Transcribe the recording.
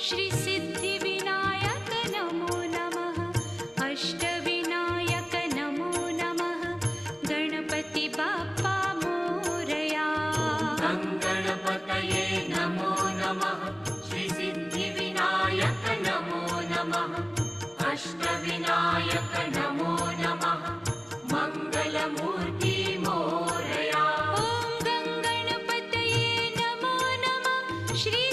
श्री सिद्धिविनायक नमो नमः। अष्टविनायक नमो नमः। गणपति बाप्पा मोरया। गणपतये नमो नमः। श्री सिद्धिविनायक नमो नमः। अष्टविनायक नमो नमः। मंगलमूर्ति मोरया। ॐ गणपतये नमो नमः। श्री